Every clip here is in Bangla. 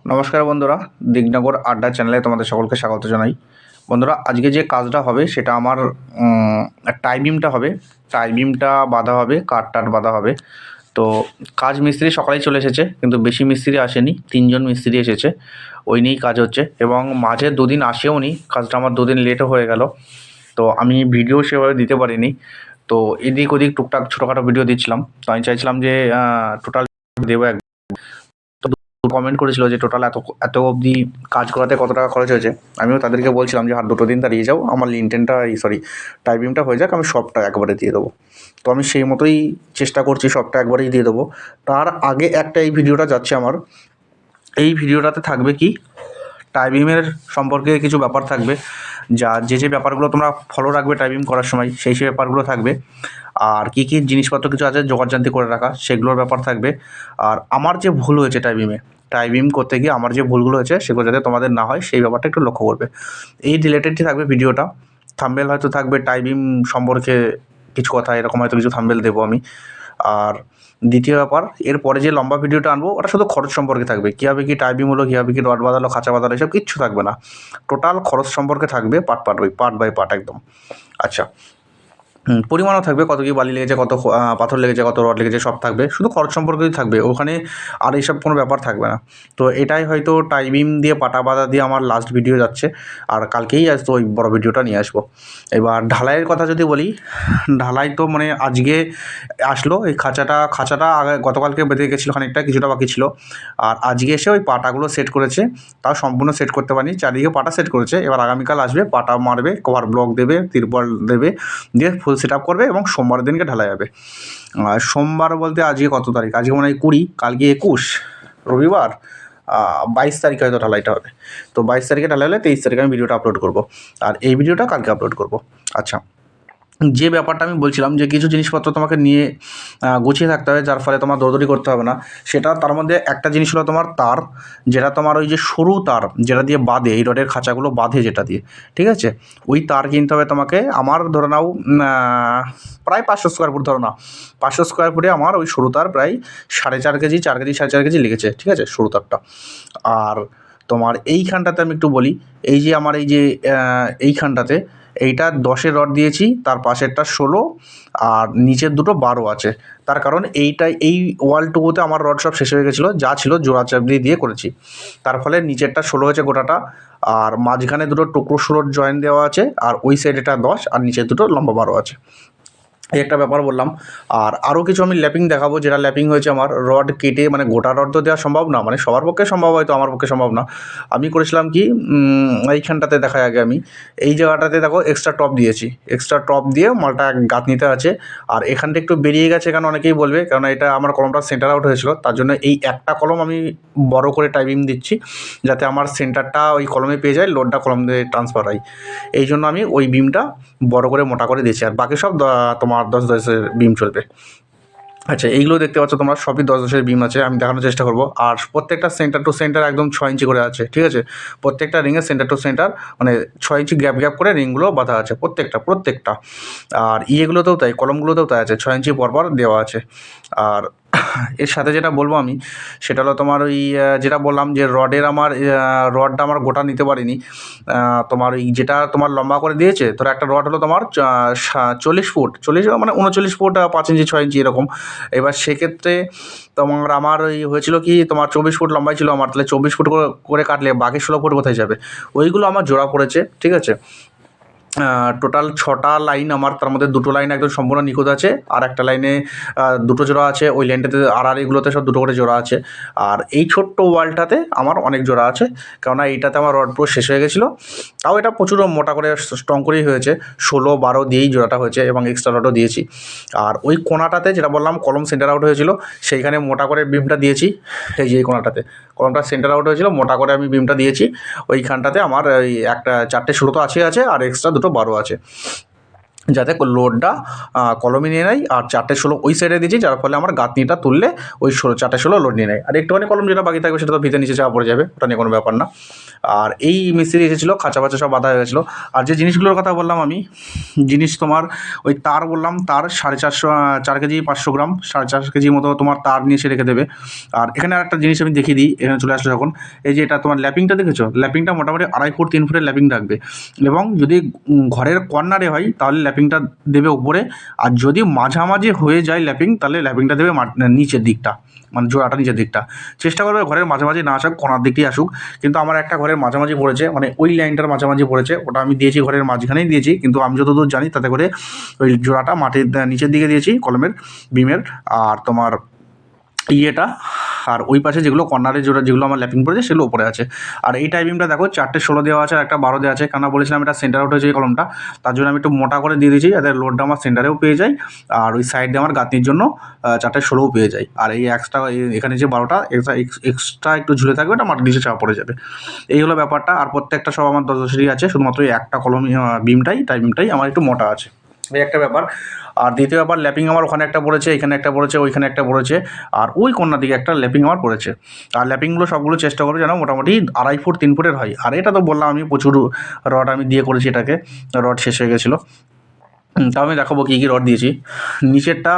নমস্কার বন্ধুরা, দিগনগর আড্ডা চ্যানেলে তোমাদের সকলকে স্বাগত জানাই। বন্ধুরা, আজকে যে কাজটা হবে সেটা আমার টাই বিমটা হবে। টাই বিমটা বাঁধা হবে, কাঠ বাঁধা হবে। তো কাজ মিস্ত্রি সকালেই চলে এসেছে, কিন্তু বেশি মিস্ত্রি আসেনি, 3জন মিস্ত্রি এসেছে। ওই নিয়েই কাজ হচ্ছে এবং মাঝে দুদিন আসেও নি, কাজটা আমার দুদিন লেটও হয়ে গেল। তো আমি ভিডিও সেভাবে দিতে পারিনি। তো এদিক ওদিক টুকটাক ছোটোখাটো ভিডিও দিচ্ছিলাম। তো আমি চাইছিলাম যে টোটাল দেবো। কমেন্ট করেছিল যে টোটাল এত এত অবধি কাজ করাতে কত টাকা খরচ হয়েছে। আমিও তাদেরকে বলছিলাম যে আর 2 দিন দাঁড়িয়ে যাও, আমার লিনটেনটা টাই বিমটা হয়ে যাক, আমি সবটা একবারে দিয়ে দেবো। তো আমি সেই মতোই চেষ্টা করছি, সবটা একবারেই দিয়ে দেবো। তার আগে একটা এই ভিডিওটা যাচ্ছে আমার। এই ভিডিওটাতে থাকবে কি, টাই বিমের সম্পর্কে কিছু ব্যাপার থাকবে, যে ব্যাপারগুলো তোমরা ফলো রাখবে টাই বিম করার সময়, সেই ব্যাপারগুলো থাকবে। আর কী কী জিনিসপত্র কিছু আছে জোগাড়জান্তি করে রাখা, সেগুলোর ব্যাপার থাকবে। আর আমার যে ভুল হয়েছে টাই বিম করতে গিয়ে আমার যে ভুলগুলো হয়েছে সেগুলো যাতে তোমাদের না হয় সেই ব্যাপারটা একটু লক্ষ্য করবে। এই রিলেটেডই থাকবে ভিডিওটা। থাম্বনেল হয়তো থাকবে টাই বিম সম্পর্কে কিছু কথা, এরকম হয়তো কিছু থাম্বনেল দেবো আমি। আর দ্বিতীয় ব্যাপার, এরপরে যে লম্বা ভিডিওটা আনবো ওটা শুধু খরচ সম্পর্কে থাকবে। কীভাবে কি টাই বিম হলো, কীভাবে কি রড বাঁধালো, খাঁচা বাঁধালো, এসব কিচ্ছু থাকবে না। টোটাল খরচ সম্পর্কে থাকবে, পার্ট বাই পার্ট একদম। আচ্ছা, পরিমাণও থাকবে, কত কী বালি লেগেছে, কত পাথর লেগেছে, কত রড লেগেছে, সব থাকবে। শুধু খরচ সম্পর্কেই থাকবে ওখানে, আর এইসব কোনো ব্যাপার থাকবে না। তো এটাই হয়তো টাই বিম দিয়ে পাটা বাঁধা দিয়ে আমার লাস্ট ভিডিও যাচ্ছে। আর কালকেই আসতো ওই বড় ভিডিওটা নিয়ে আসবো। এবার ঢালাইয়ের কথা যদি বলি, ঢালাই তো মানে আজকে আসলো। এই খাঁচাটা আগে গতকালকে বেঁধে গেছিলো, খানিকটা কিছুটা বাকি ছিল। আর আজকে এসে ওই পাটাগুলো সেট করেছে, তাও সম্পূর্ণ সেট করতে পারিনি, চারিদিকে পাটা সেট করেছে। এবার আগামীকাল আসবে, পাটা মারবে, কভার ব্লক দেবে, তিরপল দেবে, দিয়ে ফুল সেট আপ করবে এবং সোমবারের দিনকে ঢালাই হবে। আর সোমবার বলতে আজকে কত তারিখ, আজকে মনে হয় 20, কালকে 21, রবিবার 22 তারিখে হয়তো ঢালাইটা হবে। তো 22 তারিখে ঢালাই হলে 23 তারিখে আমি ভিডিওটা আপলোড করব। আর এই ভিডিওটা কালকে আপলোড করব। আচ্ছা, যে ব্যাপারটা আমি বলছিলাম যে কিছু জিনিসপত্র তোমাকে নিয়ে গুছিয়ে থাকতে হবে, যার ফলে তোমার দৌড়দৌড়ি করতে হবে না। সেটা, তার মধ্যে একটা জিনিস হলো তোমার তার, যেটা তোমার ওই যে সরু তার যেটা দিয়ে বাঁধে, এই রডের খাঁচাগুলো বাঁধে যেটা দিয়ে, ঠিক আছে, ওই তার কিনতে হবে তোমাকে। আমার ধরে নাও প্রায় 500 স্কোয়ার ফুট, ধরো না 500 স্কোয়ার ফুটে আমার ওই সরু তার প্রায় 4.5 কেজি, 4 কেজি 4.5 কেজি লেগেছে, ঠিক আছে, সরু তারটা। আর তোমার এইখানটাতে আমি একটু বলি, এই যে আমার এই যে এইখানটাতে এইটা 10-এর রড দিয়েছি, তার পাশেরটা 16, আর নিচের দুটো 12 আছে। তার কারণ এই ওয়ালটুকুতে আমার রড সব শেষ হয়ে গেছিলো, যা ছিল জোড়া চাবড়ি দিয়ে করেছি। তার ফলে নিচেরটা 16 হয়েছে গোটাটা, আর মাঝখানে দুটো টুকরো 16 জয়েন দেওয়া আছে, আর ওই সাইডেটা 10, আর নিচের দুটো লম্বা 12 আছে। এই একটা ব্যাপার বললাম। আর আরও কিছু আমি ল্যাপিং দেখাবো, যেটা ল্যাপিং হয়েছে আমার রড কেটে, মানে গোটা রড তো দেওয়া সম্ভব না, মানে সবার পক্ষে সম্ভব, হয়তো আমার পক্ষে সম্ভব না। আমি করেছিলাম কি, এইখানটাতে দেখায় আগে, আমি এই জায়গাটাতে দেখো এক্সট্রা টপ দিয়েছি, এক্সট্রা টপ দিয়ে মালটা গাঁথনিতে আছে। আর এখানটা একটু বেরিয়ে গেছে, কেন অনেকেই বলবে, কারণ এটা আমার কলমটা সেন্টার আউট হয়েছিল, তার জন্য এই একটা কলম আমি বড় করে টাইপিং দিচ্ছি, যাতে আমার সেন্টারটা ওই কলমে পেয়ে যায়, লোডটা কলম দিয়ে ট্রান্সফার হয়। এই জন্য আমি ওই বিমটা বড় করে মোটা করে দিয়েছি, আর বাকি সব তোমার 10-10-এর বিম চলবে। আচ্ছা, এইগুলো দেখতে পাচ্ছ তোমরা, সবই 10-10-এর বিম আছে, আমি দেখানোর চেষ্টা করবো। আর প্রত্যেকটা সেন্টার টু সেন্টার একদম 6 ইঞ্চি করে আছে, ঠিক আছে। প্রত্যেকটা রিংয়ের সেন্টার টু সেন্টার মানে 6 ইঞ্চি গ্যাপ করে রিংগুলো বাঁধা আছে, প্রত্যেকটা। আর ইয়েগুলোতেও তাই, কলমগুলোতেও তাই আছে, 6 ইঞ্চি পরপর দেওয়া আছে। আর এর সাথে যেটা বলবো আমি, সেটা হলো তোমার ওই যেটা বললাম যে রডটা আমার গোটা নিতে পারিনি। তোমার ওই যেটা তোমার লম্বা করে দিয়েছে, ধরো একটা রড হলো তোমার 40 ফুট, 40 মানে 39 ফুট, 5 ইঞ্চি 6 ইঞ্চি এরকম। এবার সেক্ষেত্রে তোমার আমার ওই হয়েছিল কি, তোমার 24 ফুট লম্বাই ছিল আমার, তাহলে 24 ফুট করে কাটলে বাকি 16 ফুট কোথায় যাবে? ওইগুলো আমার জোড়া পড়েছে, ঠিক আছে। টোটাল 6টা লাইন আমার, তার মধ্যে 2টো লাইন একদম সম্পূর্ণ নিখুঁত আছে, আর একটা লাইনে 2টো জোড়া আছে, ওই লাইনটাতে আর এগুলোতে সব 2টো করে জোড়া আছে। আর এই ছোট্ট ওয়ালটাতে আমার অনেক জোড়া আছে, কেননা এইটাতে আমার রড পুরো শেষ হয়ে গেছিলো। তাও এটা প্রচুর মোটা করে স্ট্রং করেই হয়েছে, 16-12 দিয়েই জোড়াটা হয়েছে, এবং এক্সট্রা রডও দিয়েছি। আর ওই কোণাটাতে যেটা বললাম কলম সেন্টার আউট হয়েছিল, সেইখানে মোটা করে বিমটা দিয়েছি। এই যে এই কোণাটাতে কলমটা সেন্টার আউট হয়েছিল, মোটা করে আমি বিমটা দিয়েছি। ওইখানটাতে আমার ওই একটা 4টে 16 তো আছে, আর এক্সট্রা 2টো 12 আছে। যাতে লোডটা কলমে নিয়ে নেয়। আর 4টে 16 ওই সাইডে দিয়েছি, যার ফলে আমার গাঁথনিটা তুললে ওই 4টে 16 লোড নিয়ে নেয়। আর একটুখানি কলম যেটা বাকি থাকবে সেটা তো ভিতরে নিচে চাপা পড়ে যাবে, ওটা নিয়ে কোনো ব্যাপার না। আর এই মিস্ত্রি এসেছিলো, খাঁচা বাচা সব বাঁধা হয়ে গেছিলো। আর যে জিনিসগুলোর কথা বললাম আমি, জিনিস তোমার ওই তার বললাম, তার 450 4 কেজি 500 গ্রাম 4.5 কেজি মতো তোমার তার নিয়ে এসে রেখে দেবে। আর এখানে আরেকটা জিনিস আমি দেখিয়ে দিই, এখানে চলে আসলো যখন, এই যে এটা তোমার ল্যাপিংটা দেখেছো, ল্যাপিংটা মোটামুটি 2.5 ফুট 3 ফুটের ল্যাপিং থাকবে। এবং যদি ঘরের কর্নারে হয় তাহলে ল্যাপিংটা দেবে উপরে, আর যদি মাঝামাঝি হয়ে যায় ল্যাপিং, তাহলে ল্যাপিংটা দেবে নিচের দিকটা, মানে জোড়াটা নিচের দিকটা। চেষ্টা করবে ঘরের মাঝামাঝি না আসুক, কোনার দিকটাই আসুক। কিন্তু আমার একটা ঘরের মাঝামাঝি পড়েছে, মানে ওই লাইনটার মাঝামাঝি পড়েছে, ওটা আমি দিয়েছি ঘরের মাঝখানেই দিয়েছি, কিন্তু আমি যতদূর জানি তাতে করে ওই জোড়াটা মাটির নিচের দিকে দিয়েছি কলমের বিমের। আর তোমার ইয়েটা, আর ওই পাশে যেগুলো কর্নারে যেগুলো আমার ল্যাপিং পড়েছে সেগুলো উপরে আছে। আর এই টাইমিংটা দেখো 4টে 16 দেওয়া আছে, আর একটা 12 দেওয়া আছে। কেন বলেছিলাম এটা সেন্টার আউট হয়েছে এই কলমটা, তার জন্য আমি একটু মোটা করে দিয়ে দিয়েছি, যাতে লোডটা আমার সেন্টারেও পেয়ে যায়, আর ওই সাইড দিয়ে আমার গাঁথনির জন্য 4টে 16ও পেয়ে যায়। আর এই এক্সট্রা এখানে যে 12টা এক্সট্রা একটু ঝুলে থাকবে, ওটা মাটির নিচে চাপা পড়ে যাবে। এই হলো ব্যাপারটা। আর প্রত্যেকটা সব আমার 10-10 আছে, শুধুমাত্র এই একটা কলম টাইমিংটাই আমার একটু মোটা আছে, এই একটা ব্যাপার। আর দ্বিতীয় ব্যাপার, ল্যাপিং আমার ওখানে একটা পড়েছে, এখানে একটা পড়েছে, ওইখানে একটা পড়েছে, আর ওই কোণার দিকে একটা ল্যাপিং আমার পড়েছে। আর ল্যাপিংগুলো সবগুলো চেষ্টা করবো যেন মোটামুটি 2.5 ফুট 3 ফুটের হয়। আর এটা তো বললাম আমি প্রচুর রড আমি দিয়ে করেছি, এটাকে রড শেষ হয়ে গেছিলো। তাও আমি দেখাবো কী কী রড দিয়েছি। নিচেরটা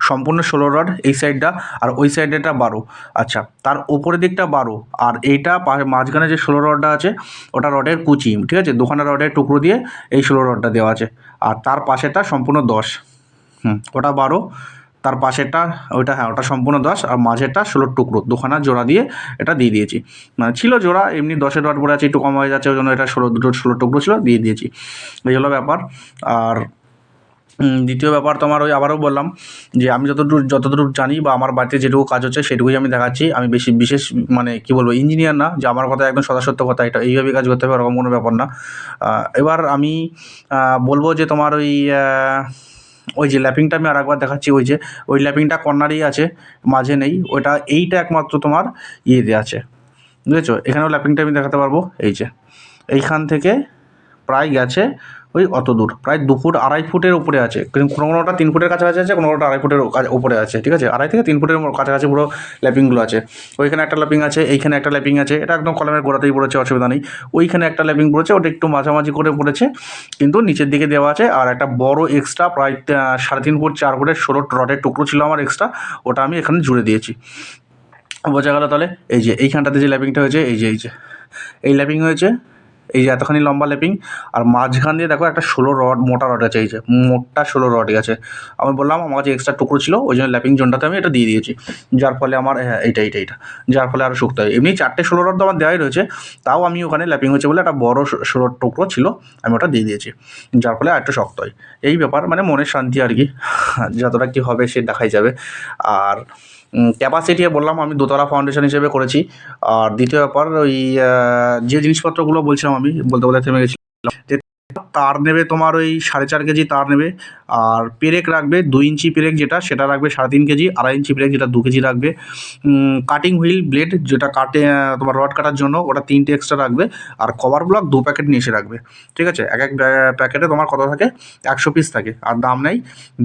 সম্পূর্ণ 16 রড, এই সাইডটা, আর ওই সাইডেটা 12। আচ্ছা, তার উপরের দিকটা 12, আর এইটা মাঝখানে যে 16 রডটা আছে ওটা রডের কুচি, ঠিক আছে, দুখানা রডের টুকরো দিয়ে এই 16 রডটা দেওয়া আছে। আর তার পাশেটা সম্পূর্ণ 10, ওটা 12, তার পাশেরটা ওইটা, হ্যাঁ ওটা সম্পূর্ণ 10, আর মাঝেরটা 16 টুকরো দুখানা জোড়া দিয়ে এটা দিয়ে দিয়েছি। মানে ছিল জোড়া, এমনি 10-এর রড পড়ে আছে, একটু কম হয়ে যাচ্ছে, ওই জন্য এটা 16 টুকরো ছিল, দিয়ে দিয়েছি। এই হলো ব্যাপার। আর দ্বিতীয় ব্যাপার তোমার ওই আবারও বললাম যে আমি যতদূর জানি বা আমার বাড়িতে যেটুকু কাজ হচ্ছে সেটুকুই আমি দেখাচ্ছি। আমি বেশি বিশেষ মানে কী বলবো, ইঞ্জিনিয়ার না যে আমার কথা একদম সত্য কথা, এটা এইভাবেই কাজ করতে হবে এরকম কোনো ব্যাপার না। এবার আমি বলবো যে তোমার ওই যে ল্যাপিংটা আমি আরেকবার দেখাচ্ছি, ওই ল্যাপিংটা কর্নারেই আছে, মাঝে নেই ওইটা, এইটা একমাত্র তোমার ইয়েতে আছে, বুঝেছো। এখানেও ল্যাপিংটা আমি দেখাতে পারবো, এই যে এইখান থেকে প্রায় গেছে ওই অত দূর, প্রায় 2 ফুট 2.5 ফুটের উপরে আছে, কিন্তু কোনোটা 3 ফুটের কাছাকাছি আছে, কোনোটা 2.5 ফুটের উপরে আছে, ঠিক আছে, 2.5 থেকে 3 ফুটের কাছাকাছি পুরো ল্যাপিংগুলো আছে। ওইখানে একটা ল্যাপিং আছে, এইখানে একটা ল্যাপিং আছে, এটা একদম কলমের গোড়াতেই পড়েছে, অসুবিধা নেই। ওইখানে একটা ল্যাপিং পড়েছে, ওটা একটু মাঝামাঝি করে পড়েছে, কিন্তু নিচের দিকে দেওয়া আছে। আর একটা বড় এক্সট্রা প্রায় 3.5 ফুট 4 ফুটের 16 রডের টুকরো ছিল আমার এক্সট্রা, ওটা আমি এখানে জুড়ে দিয়েছি। বোঝা গেল তাহলে। এই যে এইখানটাতে যে ল্যাপিংটা হয়েছে, এই যে এই ল্যাপিং হয়েছে, এই যে এতখানি লম্বা ল্যাপিং, আর মাঝখান দিয়ে দেখো একটা 16 রড, মোটা রড আছে, এই যে মোটা 16 রড আছে। আমি বললাম আমার কাছে এক্সট্রা টুকরো ছিল, ওই জন্য ল্যাপিং জোনটাতে আমি এটা দিয়ে দিয়েছি, যার ফলে আমার এইটা যার ফলে আরও শক্ত হয়। এমনি 4টে 16 রড তো আমার দেওয়াই রয়েছে, তাও আমি ওখানে ল্যাপিং হচ্ছে বলে একটা বড় 16 টুকরো ছিল, আমি ওটা দিয়ে দিয়েছি, যার ফলে আরেকটু শক্ত হয়। এই ব্যাপার, মানে মনের শান্তি আর কি, যতটা কী হবে সে দেখাই যাবে। আর ক্যাপাসিটি বললাম আমি 2তলা ফাউন্ডেশন হিসেবে করেছি। আর দ্বিতীয় ব্যাপার, ওই যে জিনিসপত্রগুলো বলছিলাম আমি বলতে থেমে গেছিলাম, যে তার নেবে তোমার ওই 4.5 কেজি তার নেবে, আর পেরেক রাখবে 2 ইঞ্চি পেরেক, সেটা রাখবে 3.5 কেজি, 2.5 ইঞ্চি পেরেক যেটা 2 কেজি রাখবে। কাটিং হুইল ব্লেড যেটা কাটে তোমার রড কাটার জন্য, ওটা 3টে এক্সট্রা রাখবে। আর কভার ব্লক 2 প্যাকেট নিয়ে এসে রাখবে, ঠিক আছে। এক প্যাকেটে তোমার কত থাকে, 100 পিস থাকে, আর দাম নেই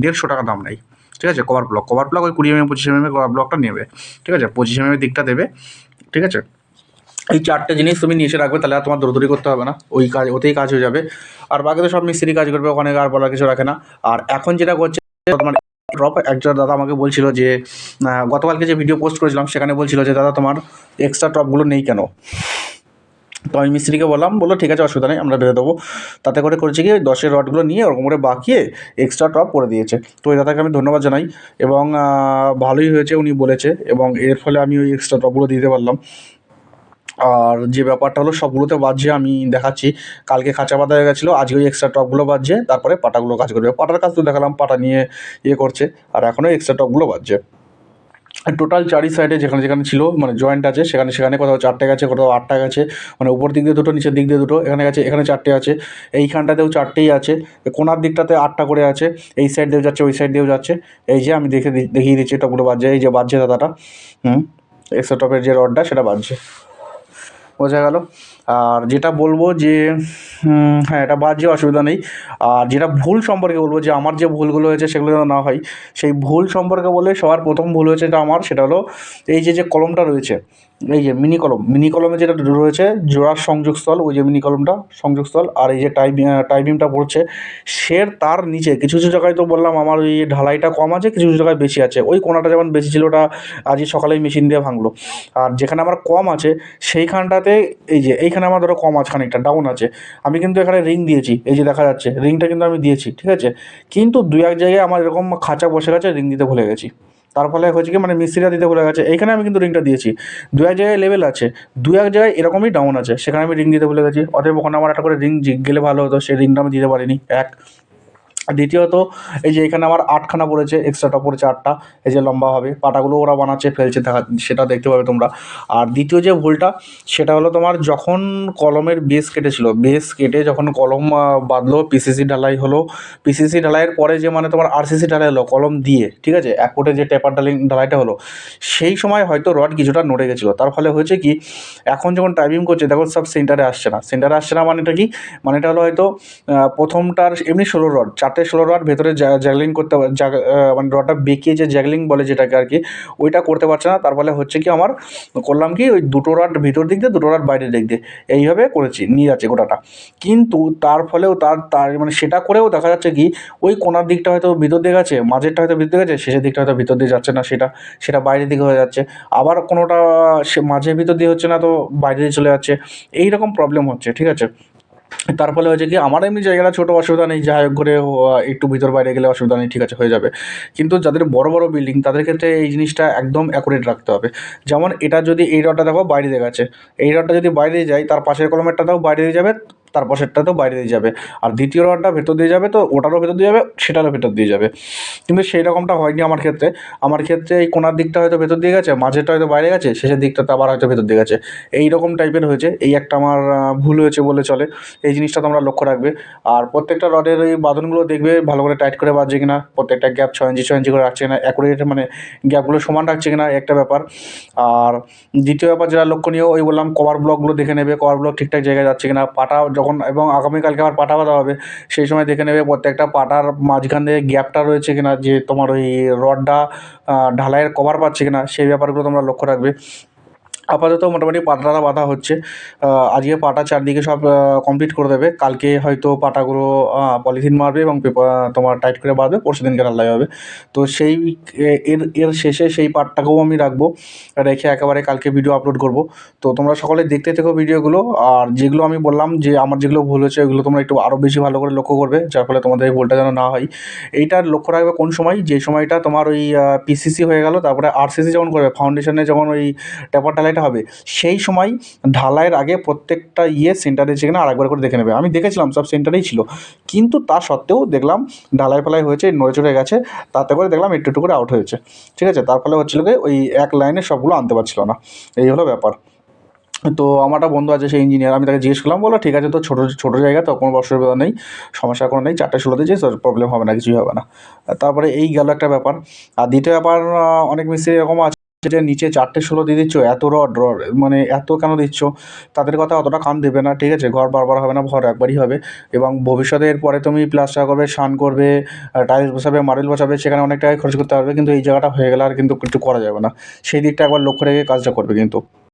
150 টাকা দাম নেই, ঠিক আছে। কভার ব্লক ওই 20 mm 25 mm কভার ব্লকটা নেবে, ঠিক আছে, 25 mm দিকটা দেবে, ঠিক আছে। এই 4টে জিনিস তুমি নিয়ে এসে রাখবে, তাহলে আর তোমার দৌড়দৌড়ি করতে হবে না, ওতেই কাজ হয়ে যাবে। আর বাকি তো সব মিস্ত্রি কাজ করবে, ওখানে আর বলার কিছু রাখে না। আর এখন যেটা করছে তোমার ড্রপ, একজন দাদা আমাকে বলছিল যে গতকালকে যে ভিডিও পোস্ট করেছিলাম সেখানে বলছিল যে দাদা তোমার এক্সট্রা টপগুলো নেই কেন। তো আমি মিস্ত্রিকে বললো ঠিক আছে, অসুবিধা নেই, আমরা বেঁধে দেবো। তাতে করে করেছে কি, 10-এর রডগুলো নিয়ে ওরকম করে বাঁকিয়ে এক্সট্রা টপ করে দিয়েছে। তো ওই দাদাকে আমি ধন্যবাদ জানাই, এবং ভালোই হয়েছে উনি বলেছে, এবং এর ফলে আমি ওই এক্সট্রা টপগুলো দিতে পারলাম। আর যে ব্যাপারটা হলো, সবগুলোতে বাজছে আমি দেখাচ্ছি। কালকে খাঁচা বাঁধা হয়ে গেছিলো, আজকে ওই এক্সট্রা টপগুলো বাজছে, তারপরে পাটাগুলো কাজ করবে। পাটার কাজ তো দেখালাম, পাটা নিয়ে করছে, আর এখনও এক্সট্রা টপগুলো বাজছে। টোটাল 4 সাইডে যেখানে ছিল, মানে জয়েন্ট আছে, সেখানে কোথাও 4টে গেছে, কোথাও 8টা গেছে, মানে উপর দিক দিয়ে 2টো, নিচের দিক দিয়ে 2টো, এখানে 4টে আছে, এইখানটাতেও 4টেই আছে, কোনার দিকটাতে 8টা করে আছে, এই সাইড দিয়েও যাচ্ছে, ওই সাইড দিয়েও যাচ্ছে। এই যে আমি দেখিয়ে দিচ্ছি টপগুলো বাজছে, এই যে বাজছে দাদাটা, এক্সট্রা টপের যে রডটা সেটা বাজছে, বোঝা গেল। আর যেটা বলবো যে হ্যাঁ, এটা বাজে, অসুবিধা নেই। আর যেটা ভুল সম্পর্কে বলবো, যে আমার যে ভুলগুলো হয়েছে সেগুলো যেন না হয়, সেই ভুল সম্পর্কে বলে সবার প্রথম ভুল হয়েছে এটা আমার, সেটা হলো এই যে কলমটা রয়েছে, এই যে মিনি কলমে যেটা রয়েছে জোড়ার সংযোগস্থল, ওই যে মিনি কলমটা সংযোগস্থল, আর এই যে টাইবিমটা পড়ছে, তার নিচে কিছু কিছু জায়গায় তো বললাম আমার ওই ঢালাইটা কম আছে, কিছু কিছু জায়গায় বেশি আছে। ওই কোণাটা যেমন বেশি ছিল ওটা আজই সকালেই মেশিন দিয়ে ভাঙলো। আর যেখানে আমার কম আছে সেইখানটাতে, এই যে এইখানে আমার ধরো কম আছে, খানিকটা ডাউন আছে, আমি কিন্তু এখানে রিং দিয়েছি, এই যে দেখা যাচ্ছে রিংটা কিন্তু আমি দিয়েছি, ঠিক আছে। কিন্তু দু এক জায়গায় আমার এরকম খাঁচা বসে গেছে, রিং দিতে ভুলে গেছি। তার ফলে হয়েছে কি, মানে মিস্ত্রিরা দিতে ভুলে গেছে। এইখানে আমি কিন্তু রিংটা দিয়েছি, দু এক জায়গায় লেভেল আছে, দু এক জায়গায় এরকমই ডাউন আছে, সেখানে আমি রিং দিতে ভুলে গেছি। অতএব ওখানে আমার একটা করে রিং গেলে ভালো হতো, সেই রিংটা আমি দিতে পারিনি, এক। আর দ্বিতীয়ত, এই যে এখানে আমার 8খানা পড়েছে, এক্সট্রাটা পড়েছে 8টা, এই যে লম্বা হবে পাটাগুলো ওরা বানাচ্ছে, ফেলছে, দেখা সেটা দেখতে পাবে তোমরা। আর দ্বিতীয় যে ভুলটা, সেটা হলো তোমার যখন কলমের বেস কেটেছিল, বেস কেটে যখন কলম বাঁধলো, পিসিসি ঢালাই হলো, পিসিসি ঢালাইয়ের পরে যে মানে তোমার আরসিসি ঢালাই হলো কলম দিয়ে, ঠিক আছে, এক ফুটে যে টেপার ঢালাইটা হলো, সেই সময় হয়তো রড কিছুটা নড়ে গেছিলো। তার ফলে হয়েছে কি, এখন যখন টাইপিং করছে দেখো সব সেন্টারে আসছে না। সেন্টারে আসছে না মানেটা কি, মানেটা হলো হয়তো প্রথমটার এমনি 16 রড, 4টে 16 রড ভেতরে জ্যাগলিং করতে মানে রডটা বেঁকিয়ে যে জ্যাগলিং বলে যেটাকে আর কি, ওইটা করতে পারছে না। তার ফলে হচ্ছে কি, আমার করলাম কি, ওই দুটো রড ভিতর দিক দিয়ে, দুটো রড বাইরের দিক দিয়ে, এইভাবে করেছি, নিয়ে যাচ্ছে গোটাটা। কিন্তু তার ফলেও তার তার মানে সেটা করেও দেখা যাচ্ছে কি, ওই কোণার দিকটা হয়তো ভিতর দিকে গেছে, মাঝেরটা হয়তো ভিতর দিকে গেছে, শেষের দিকটা হয়তো ভিতর দিয়ে যাচ্ছে না, সেটা বাইরের দিকে হয়ে যাচ্ছে। আবার কোনোটা সে মাঝের ভিতর দিয়ে হচ্ছে না, তো বাইরে দিয়ে চলে যাচ্ছে। এই রকম প্রবলেম হচ্ছে, ঠিক আছে। তার ফলে হয়েছে কি, আমার এমনি জায়গাটা ছোটো, অসুবিধা নেই, যাই হোক করে একটু ভিতর বাইরে গেলে অসুবিধা নেই, ঠিক আছে, হয়ে যাবে। কিন্তু যাদের বড় বড় বিল্ডিং, তাদের ক্ষেত্রে এই জিনিসটা একদম অ্যাকুরেট রাখতে হবে। যেমন এটা যদি এই রডটা দেখো বাইরে দিয়ে গেছে, এই রডটা যদি বাইরে দিয়ে যায়, তার পাশের কলমেরটাতেও বাইরে দিয়ে যাবে, তার পাশেরটাতেও বাইরে দিয়ে যাবে। আর দ্বিতীয় রডটা ভেতর দিয়ে যাবে, তো ওটারও ভেতর দিয়ে যাবে, সেটারও ভেতর দিয়ে যাবে। কিন্তু সেই রকমটা হয়নি আমার ক্ষেত্রে। আমার ক্ষেত্রে এই কোণার দিকটা হয়তো ভেতর দিয়ে গেছে, মাঝেরটা হয়তো বাইরে গেছে, শেষের দিকটাতে আবার হয়তো ভেতর দিয়ে গেছে। এই রকম টাইপের হয়েছে, এই একটা আমার ভুল হয়েছে বলে চলে। এই জিনিসটা তোমরা লক্ষ্য রাখবে। আর প্রত্যেকটা রডের এই বাঁধনগুলো দেখবে ভালো করে টাইট করে বাঁধছে কিনা, প্রত্যেকটা গ্যাপ 6 ইঞ্চি করে রাখছে কিনা, অ্যাকুরেট মানে গ্যাপগুলো সমান রাখছে কিনা, একটা ব্যাপার। আর দ্বিতীয় ব্যাপার যেটা লক্ষণীয়, ওই বললাম কভার ব্লকগুলো দেখে নেবে, কভার ব্লক ঠিকঠাক জায়গায় যাচ্ছে কিনা, পাটা যখন, এবং আগামীকালকে আবার পাটা বাঁধা হবে, সেই সময় দেখে নেবে প্রত্যেকটা পাটার মাঝখান দিয়ে গ্যাপটা রয়েছে কিনা, যে তোমার ওই রডটা ঢালাইয়ের কভার পাচ্ছে কিনা, সেই ব্যাপারগুলো তোমরা লক্ষ্য রাখবে। আপাতত মোটামুটি পাটাটা বাঁধা হচ্ছে। আজকে পাটা চারদিকে সব কমপ্লিট করে দেবে, কালকে হয়তো পাটাগুলো পলিথিন মারবে এবং তোমার টাইট করে বাঁধবে, পরশুদিনকে ঢালাই হবে। তো সেই এর শেষে সেই পার্টটাকেও আমি রাখবো, রেখে একেবারে কালকে ভিডিও আপলোড করব। তো তোমরা সকলে দেখতে থেকো ভিডিওগুলো। আর যেগুলো আমি বললাম যে আমার যেগুলো ভুল হয়েছে, ওইগুলো তোমরা একটু আরও বেশি ভালো করে লক্ষ্য করবে, যার ফলে তোমাদের এই ভুলটা যেন না হয়। এইটার লক্ষ্য রাখবে কোন সময়, যে সময়টা তোমার ওই পিসিসি হয়ে গেল, তারপরে আরসিসি যখন করবে, ফাউন্ডেশনে যখন ওই টেপার ঢালাইটা হবে, সেই সময় ঢালাইয়ের আগে প্রত্যেকটা সেন্টারে এসে কিনা আরেকবার করে দেখে নেবে। আমি দেখেছিলাম সব সেন্টারেই ছিল, কিন্তু তা সত্ত্বেও দেখলাম ঢালাই ফালাই হয়েছে, নড়ে চড়ে গেছে, তাতে করে দেখলাম একটু একটু করে আউট হয়েছে, ঠিক আছে। তার ফলে হচ্ছিল কি, ওই এক লাইনে সবগুলো আনতে পারছিল না, এই হলো ব্যাপার। তো আমার একটা বন্ধু আছে, সেই ইঞ্জিনিয়ার, আমি তাকে জিজ্ঞেস করলাম, বলো ঠিক আছে, তো ছোটো ছোটো জায়গা, তো কোনো অসুবিধা নেই, সমস্যা কোনো নেই, 4টে 16 দিয়েছিস, প্রবলেম হবে না, কিছুই হবে না। তারপরে এই গেল একটা ব্যাপার। আর দ্বিতীয় ব্যাপার, অনেক মিস্ত্রি এরকম আছে যে নিচে 4টে 16 দিয়ে দিচ্ছ, এত রড মানে এত কেন দিচ্ছ, তাদের কথা অতটা কান দেবে না, ঠিক আছে। ঘর বারবার হবে না, ঘর একবারই হবে। এবং ভবিষ্যতে এরপরে তুমি প্লাস্টার করবে, শান করবে, টাইলস বসাবে, মার্বেল বসাবে, সেখানে অনেক টাকা খরচ করতে পারবে, কিন্তু এই জায়গাটা হয়ে গেলে আর কিন্তু কিছু করা যাবে না। সেই দিকটা একবার লক্ষ্য রেখে কাজটা করবে কিন্তু।